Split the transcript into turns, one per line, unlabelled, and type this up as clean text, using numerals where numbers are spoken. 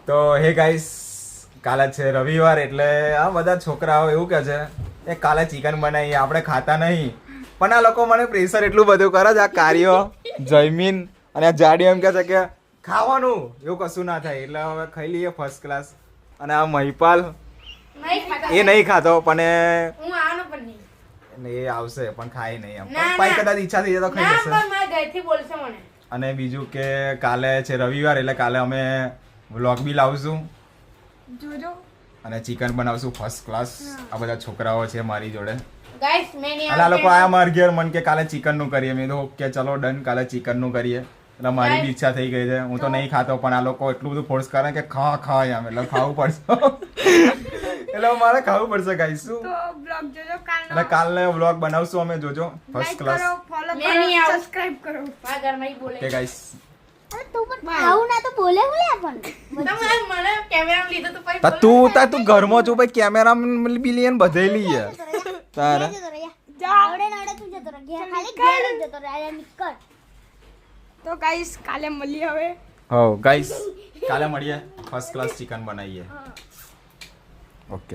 તો હે ગાઈસ, કાલે છે રવિવાર એટલે આ બધા છોકરાઓ એવું કહે છે એ કાલે ચિકન બનાવીએ, આપણે ખાતા નહીં. પણ આ લોકો મને પ્રેશર એટલું બધું કરે છે, આ કાર્યો જયમીન અને આ જાડી એમ કહે છે કે ખાવાનું એવું કશું ના થાય એટલે હવે ખાઈ લઈએ ફર્સ્ટ ક્લાસ. અને આ મહિપાલ એ નહીં ખાતો પણ
હું આનો પણ નહીં.
એ આવશે પણ ખાય નહીં એમ. પાઈ કદાચ ઈચ્છા થઈ જાય તો ખાઈ જશે.
મારા ઘરથી બોલશે મને.
અને બીજું કે કાલે છે રવિવાર એટલે કાલે અમે વ્લોગ બી લાવશું
જોજો
અને ચિકન બનાવશું ફર્સ્ટ ક્લાસ. આ બધા છોકરાઓ છે મારી જોડે.
ગાઈસ મેં નહીં
અને આ લોકો આયા મારા ઘેર મન કે કાલે ચિકન નું કરીએ. મેં તો ઓકે ચલો ડન, કાલે ચિકન નું કરીએ. એટલે મારી બી ઈચ્છા થઈ ગઈ છે. હું તો નહીં ખાતો પણ આ લોકો એટલું બધું ફોર્સ કરે કે ખા એમ એટલે ખાવું પડશે. એટલે મારે ખાવું પડશે ગાઈસ. શું
તો બ્લોગ જોજો કાલનો.
એટલે કાલને વ્લોગ બનાવશું અમે, જોજો ફર્સ્ટ ક્લાસ.
ફોલો કરો, સબસ્ક્રાઇબ કરો. મારા ઘરમાં ઈ બોલે.
ઓકે ગાઈસ,
અરે તું પણ ખાવું ના તો બોલે પણ
તમે મને કેમેરા લીધો તો પછી
તું ઘરમાં છું ભાઈ, કેમેરા બિલિયન બધે લઈએ તારે.
આવડે નડે તું જતો રહે ઘેર, ખાલી ઘેર જ જતો રહે. નીકળ.
તો ગાઈસ કાલે મળીએ હવે.
હો ગાઈસ, કાલે મળીએ, ફર્સ્ટ ક્લાસ ચિકન બનાવીએ. ઓકે.